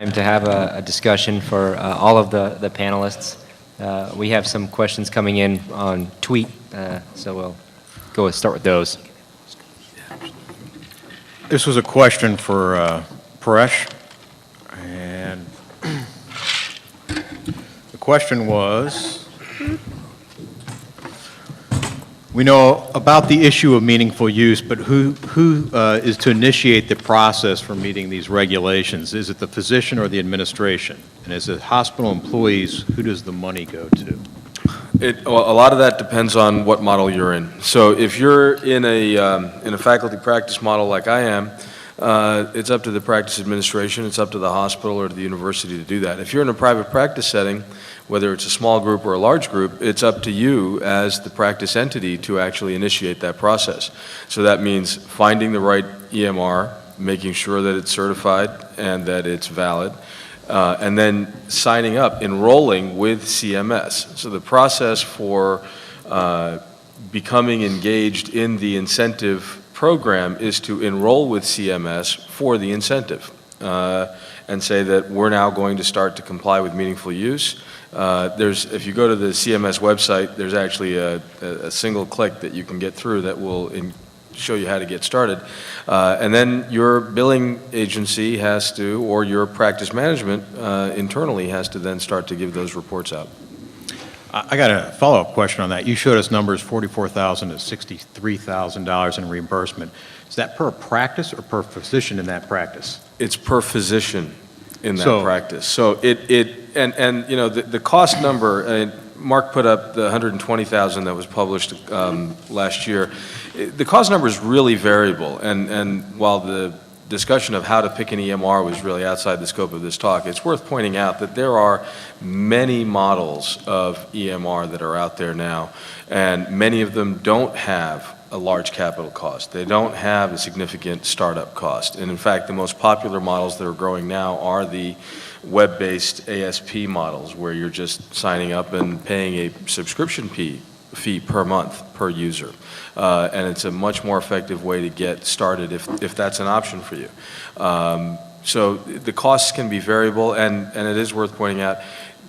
And to have a discussion for all of the panelists. We have some questions coming in on tweet, so we'll start with those. This was a question for Paresh, and the question was, we know about the issue of meaningful use, but who is to initiate the process for meeting these regulations? Is it the physician or the administration? And as it hospital employees, who does the money go to? Well, a lot of that depends on what model you're in. So if you're in a faculty practice model like I am, it's up to the practice administration, it's up to the hospital or to the university to do that. If you're in a private practice setting, whether it's a small group or a large group, it's up to you as the practice entity to actually initiate that process. So that means finding the right EMR, making sure that it's certified and that it's valid, and then signing up, enrolling with CMS. So the process for becoming engaged in the incentive program is to enroll with CMS for the incentive and say that we're now going to start to comply with meaningful use. If you go to the CMS website, there's actually a single click that you can get through that will show you how to get started. And then your billing agency has to, or your practice management internally has to then start to give those reports out. I got a follow-up question on that. You showed us numbers $44,000 to $63,000 in reimbursement. Is that per practice or per physician in that practice? It's per physician in that practice. So and you know, the cost number, Mark put up the 120,000 that was published last year. The cost number is really variable, and while the discussion of how to pick an EMR was really outside the scope of this talk, it's worth pointing out that there are many models of EMR that are out there now, and many of them don't have a large capital cost. They don't have a significant startup cost. And in fact, the most popular models that are growing now are the web-based ASP models, where you're just signing up and paying a subscription fee per month per user. And it's a much more effective way to get started if that's an option for you. So the costs can be variable, and it is worth pointing out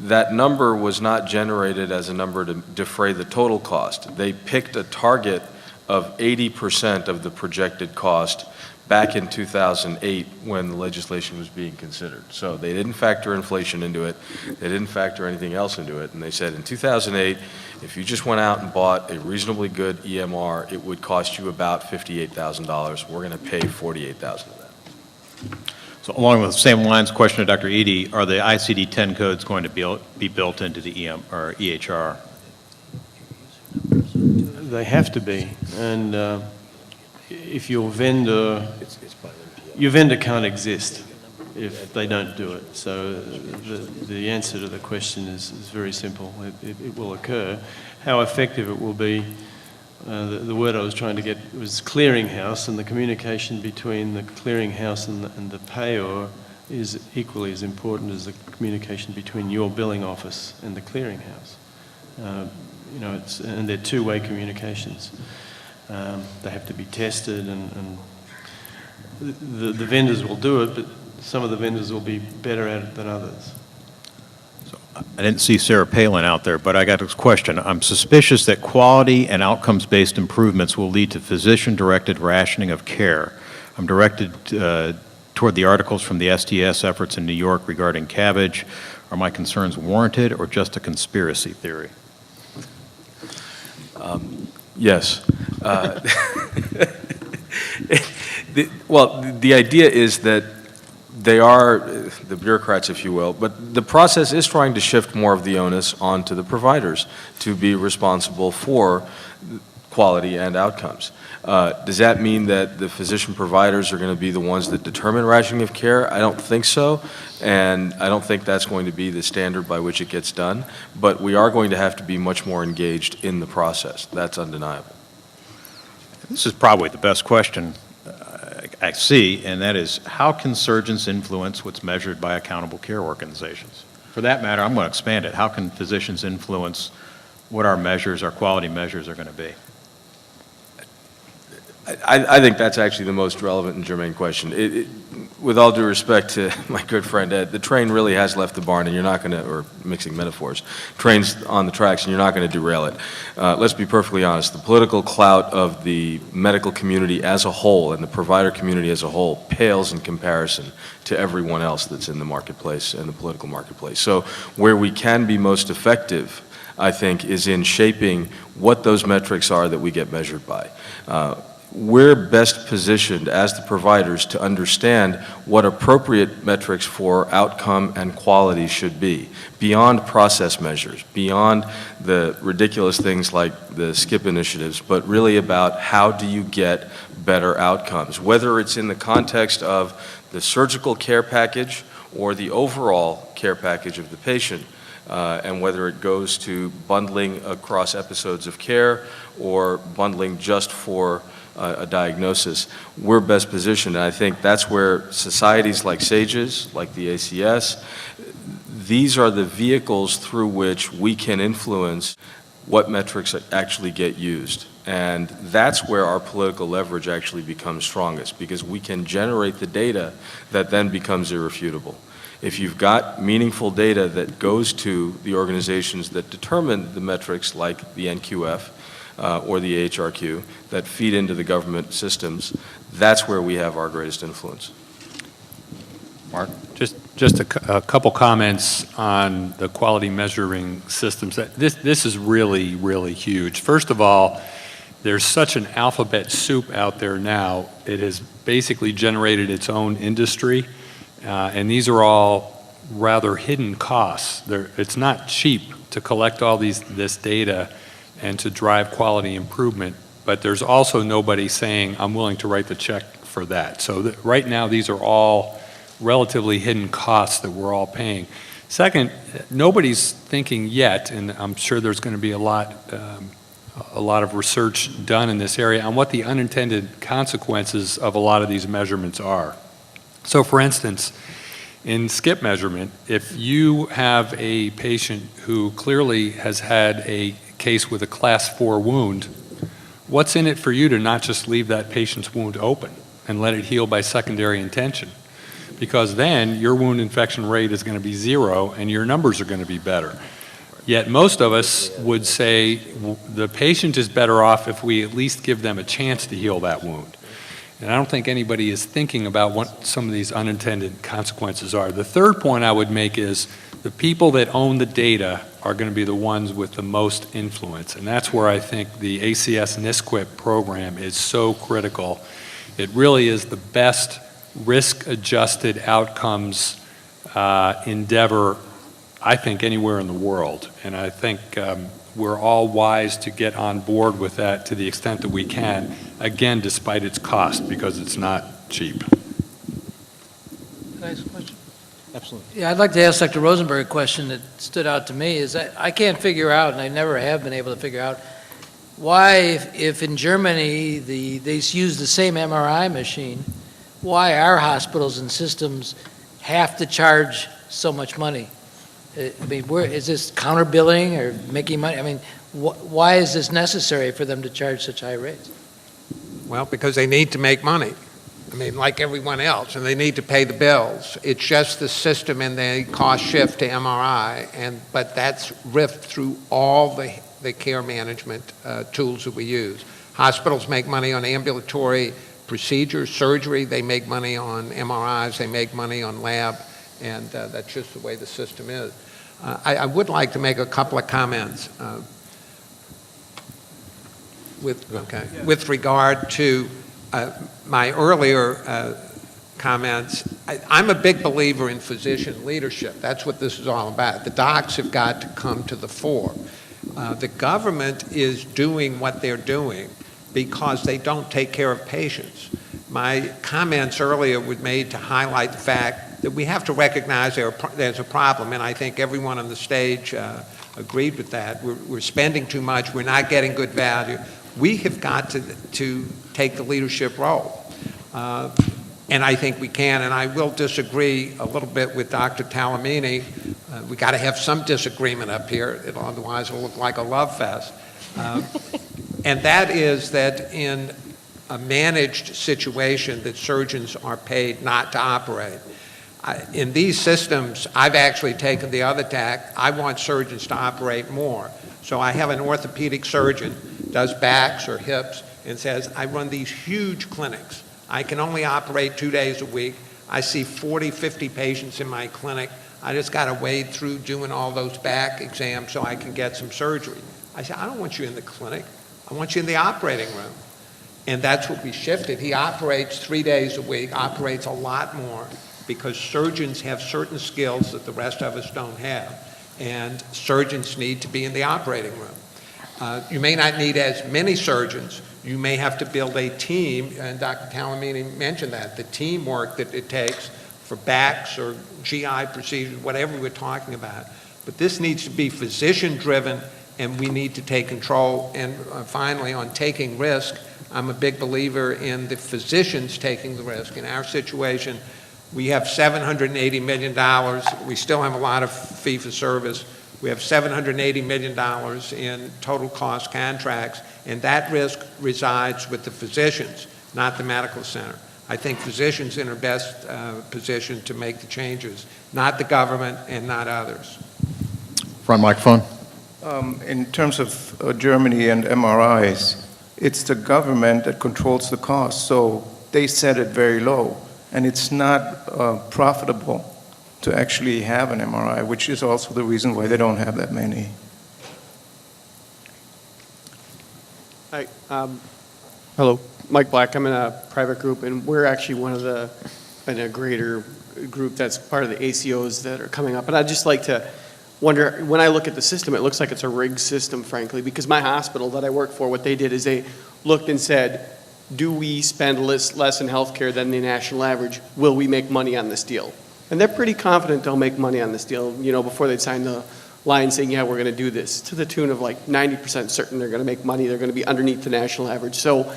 that number was not generated as a number to defray the total cost. They picked a target of 80% of the projected cost back in 2008 when the legislation was being considered. So they didn't factor inflation into it. They didn't factor anything else into it. And they said in 2008, if you just went out and bought a reasonably good EMR, it would cost you about $58,000. We're going to pay $48,000 of that. So along with the same lines, question to Dr. Edye, are the ICD-10 codes going to be built into the EHR? They have to be, and if your vendor can't exist if they don't do it. So the answer to the question is very simple. It will occur. How effective it will be, the word I was trying to get was clearinghouse, and the communication between the clearinghouse and the payer is equally as important as the communication between your billing office and the clearinghouse. You know, and they're two-way communications. They have to be tested, and the vendors will do it, but some of the vendors will be better at it than others. So I didn't see Sarah Palin out there, but I got this question. I'm suspicious that quality and outcomes-based improvements will lead to physician-directed rationing of care. I'm directed toward the articles from the STS efforts in New York regarding cabbage. Are my concerns warranted or just a conspiracy theory? Yes. Well, the idea is that they are the bureaucrats, if you will, but the process is trying to shift more of the onus onto the providers to be responsible for quality and outcomes. Does that mean that the physician providers are going to be the ones that determine rationing of care? I don't think so, and I don't think that's going to be the standard by which it gets done, but we are going to have to be much more engaged in the process. That's undeniable. This is probably the best question I see, and that is, how can surgeons influence what's measured by accountable care organizations? For that matter, I'm going to expand it. How can physicians influence what our measures, our quality measures are going to be? I think that's actually the most relevant and germane question. with all due respect to my good friend Ed, the train really has left the barn, and you're not going to, or mixing metaphors, train's on the tracks, and you're not going to derail it. Let's be perfectly honest. The political clout of the medical community as a whole and the provider community as a whole pales in comparison to everyone else that's in the marketplace and the political marketplace. So where we can be most effective, I think, is in shaping what those metrics are that we get measured by. We're best positioned as the providers to understand what appropriate metrics for outcome and quality should be, beyond process measures, beyond the ridiculous things like the SKIP initiatives, but really about how do you get better outcomes, whether it's in the context of the surgical care package or the overall care package of the patient, and whether it goes to bundling across episodes of care or bundling just for a diagnosis. We're best positioned, and I think that's where societies like SAGES, like the ACS, these are the vehicles through which we can influence what metrics actually get used. And that's where our political leverage actually becomes strongest, because we can generate the data that then becomes irrefutable. If you've got meaningful data that goes to the organizations that determine the metrics like the NQF, or the AHRQ that feed into the government systems, that's where we have our greatest influence. Mark? Just a couple comments on the quality measuring systems. This is really, really huge. First of all, there's such an alphabet soup out there now. It has basically generated its own industry, and these are all rather hidden costs. It's not cheap to collect all this data and to drive quality improvement, but there's also nobody saying, I'm willing to write the check for that. So right now, these are all relatively hidden costs that we're all paying. Second, nobody's thinking yet, and I'm sure there's going to be a lot of research done in this area on what the unintended consequences of a lot of these measurements are. So for instance, in SKIP measurement, if you have a patient who clearly has had a case with a class 4 wound, what's in it for you to not just leave that patient's wound open and let it heal by secondary intention? Because then your wound infection rate is going to be 0 and your numbers are going to be better. Yet most of us would say the patient is better off if we at least give them a chance to heal that wound. And I don't think anybody is thinking about what some of these unintended consequences are. The third point I would make is the people that own the data are going to be the ones with the most influence. And that's where I think the ACS NISQIP program is so critical. It really is the best risk-adjusted outcomes endeavor, I think, anywhere in the world. And I think we're all wise to get on board with that to the extent that we can, again, despite its cost, because it's not cheap. Can I ask a question? Absolutely. Yeah, I'd like to ask Dr. Rosenberg a question that stood out to me, is that I can't figure out, and I never have been able to figure out, why, if in Germany they use the same MRI machine, why our hospitals and systems have to charge so much money? I mean, is this counter-billing or making money? I mean, why is this necessary for them to charge such high rates? Well, because they need to make money. I mean, like everyone else, and they need to pay the bills. It's just the system and the cost shift to MRI, but that's riffed through all the care management tools that we use. Hospitals make money on ambulatory procedures, surgery. They make money on MRIs. They make money on lab, and that's just the way the system is. I would like to make a couple of comments with regard to my earlier comments. I'm a big believer in physician leadership. That's what this is all about. The docs have got to come to the fore. The government is doing what they're doing because they don't take care of patients. My comments earlier were made to highlight the fact that we have to recognize there's a problem, and I think everyone on the stage agreed with that. We're spending too much. We're not getting good value. We have got to take the leadership role, and I think we can, and I will disagree a little bit with Dr. Talamini. We got to have some disagreement up here, otherwise it'll look like a love fest. And that is that in a managed situation that surgeons are paid not to operate. In these systems, I've actually taken the other tack. I want surgeons to operate more. So I have an orthopedic surgeon, does backs or hips, and says, I run these huge clinics. I can only operate 2 days a week. I see 40, 50 patients in my clinic. I just got to wade through doing all those back exams so I can get some surgery. I said, I don't want you in the clinic. I want you in the operating room. And that's what we shifted. He operates 3 days a week, operates a lot more, because surgeons have certain skills that the rest of us don't have. And surgeons need to be in the operating room. You may not need as many surgeons. You may have to build a team, and Dr. Talamini mentioned that, the teamwork that it takes for backs or GI procedures, whatever we're talking about. But this needs to be physician-driven, and we need to take control. And finally, on taking risk, I'm a big believer in the physicians taking the risk. In our situation, we have $780 million. We still have a lot of fee-for-service. We have $780 million in total cost contracts, and that risk resides with the physicians, not the medical center. I think physicians are in their best position to make the changes, not the government and not others. Front microphone. In terms of Germany and MRIs, it's the government that controls the cost, so they set it very low, and it's not profitable to actually have an MRI, which is also the reason why they don't have that many. Hi, hello, Mike Black. I'm in a private group, and we're actually in a greater group that's part of the ACOs that are coming up. And I'd just like to wonder, when I look at the system, it looks like it's a rigged system, frankly, because my hospital that I work for, what they did is they looked and said, do we spend less in healthcare than the national average? Will we make money on this deal? And they're pretty confident they'll make money on this deal, you know, before they sign the line saying, yeah, we're going to do this, to the tune of like 90% certain they're going to make money, they're going to be underneath the national average. So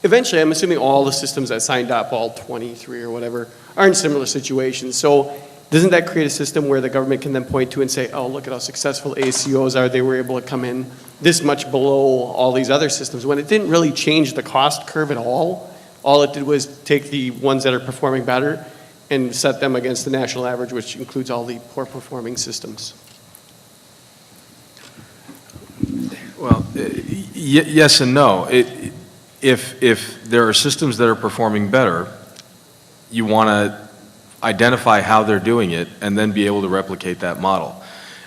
eventually, I'm assuming all the systems that signed up, all 23 or whatever, are in similar situations. So doesn't that create a system where the government can then point to and say, oh, look at how successful ACOs are, they were able to come in this much below all these other systems, when it didn't really change the cost curve at all. All it did was take the ones that are performing better and set them against the national average, which includes all the poor performing systems. Well, yes and no. If there are systems that are performing better, you want to identify how they're doing it and then be able to replicate that model.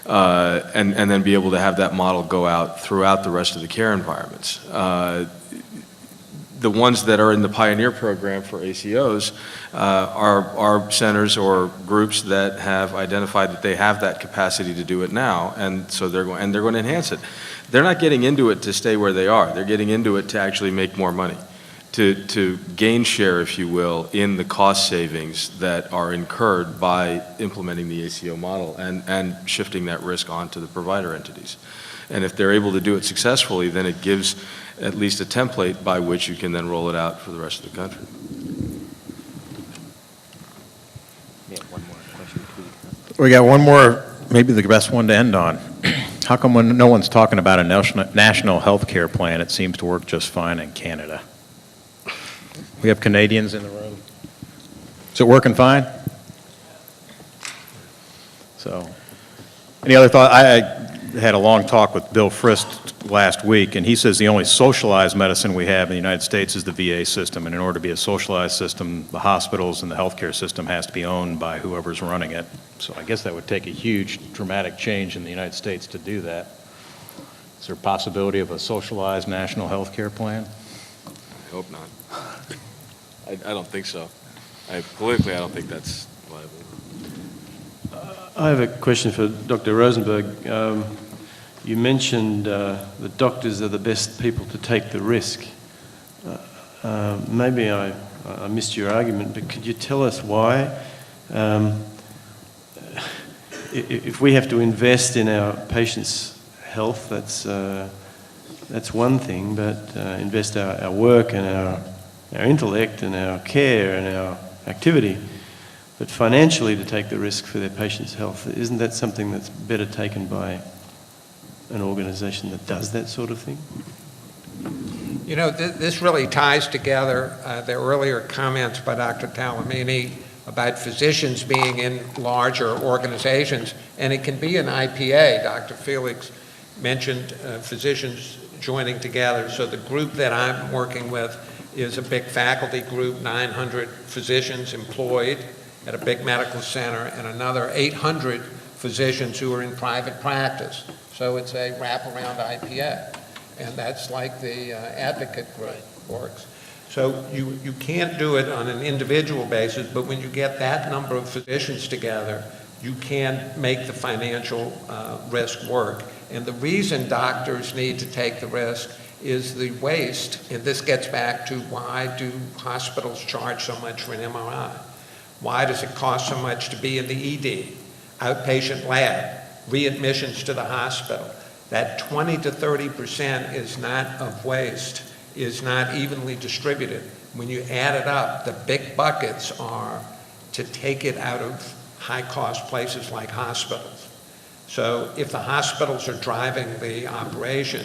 And then be able to have that model go out throughout the rest of the care environments. The ones that are in the Pioneer program for ACOs are centers or groups that have identified that they have that capacity to do it now, and so they're going to enhance it. They're not getting into it to stay where they are. They're getting into it to actually make more money, to gain share, if you will, in the cost savings that are incurred by implementing the ACO model and shifting that risk onto the provider entities. And if they're able to do it successfully, then it gives at least a template by which you can then roll it out for the rest of the country. Yeah, one more question. We got one more, maybe the best one to end on. How come when no one's talking about a national health care plan, it seems to work just fine in Canada? We have Canadians in the room. Is it working fine? So, any other thought? I had a long talk with Bill Frist last week, and he says the only socialized medicine we have in the United States is the VA system, and in order to be a socialized system, the hospitals and the healthcare system has to be owned by whoever's running it. So I guess that would take a huge, dramatic change in the United States to do that. Is there a possibility of a socialized national healthcare plan? I hope not. I don't think so. Politically, I don't think that's viable. I have a question for Dr. Rosenberg. You mentioned the doctors are the best people to take the risk. Maybe I missed your argument, but could you tell us why? If we have to invest in our patients' health, that's one thing, but invest our work and our intellect and our care and our activity, but financially to take the risk for their patients' health, isn't that something that's better taken by an organization that does that sort of thing? You know, this really ties together the earlier comments by Dr. Talamini about physicians being in larger organizations, and it can be an IPA. Dr. Felix mentioned physicians joining together. So the group that I'm working with is a big faculty group, 900 physicians employed at a big medical center, and another 800 physicians who are in private practice. So it's a wraparound IPA, and that's like the advocate group works. So you can't do it on an individual basis, but when you get that number of physicians together, you can make the financial risk work. And the reason doctors need to take the risk is the waste, and this gets back to why do hospitals charge so much for an MRI? Why does it cost so much to be in the ED, outpatient lab, readmissions to the hospital? That 20 to 30% is not of waste, is not evenly distributed. When you add it up, the big buckets are to take it out of high-cost places like hospitals. So if the hospitals are driving the operation,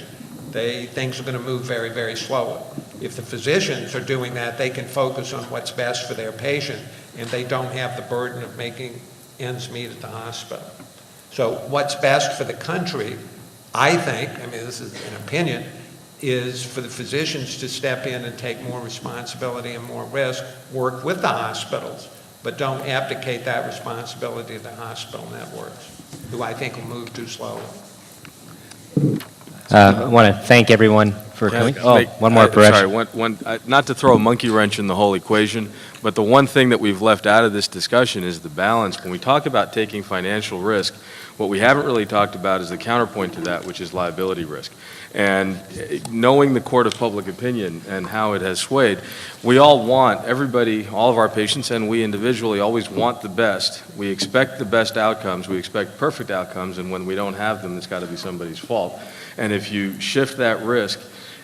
things are going to move very, very slowly. If the physicians are doing that, they can focus on what's best for their patient, and they don't have the burden of making ends meet at the hospital. So what's best for the country, I think, I mean, this is an opinion, is for the physicians to step in and take more responsibility and more risk, work with the hospitals, but don't abdicate that responsibility to the hospital networks, who I think will move too slowly. I want to thank everyone for coming. Oh, one more, Paresh. Sorry, not to throw a monkey wrench in the whole equation, but the one thing that we've left out of this discussion is the balance. When we talk about taking financial risk, what we haven't really talked about is the counterpoint to that, which is liability risk. And knowing the court of public opinion and how it has swayed, we all want, everybody, all of our patients and we individually always want the best. We expect the best outcomes, we expect perfect outcomes, and when we don't have them, it's got to be somebody's fault. And if you shift that risk,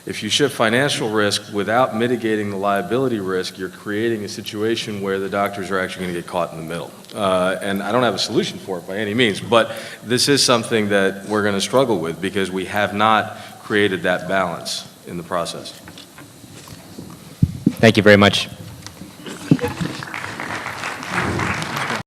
if you shift financial risk without mitigating the liability risk, you're creating a situation where the doctors are actually going to get caught in the middle. And I don't have a solution for it by any means, but this is something that we're going to struggle with because we have not created that balance in the process. Thank you very much.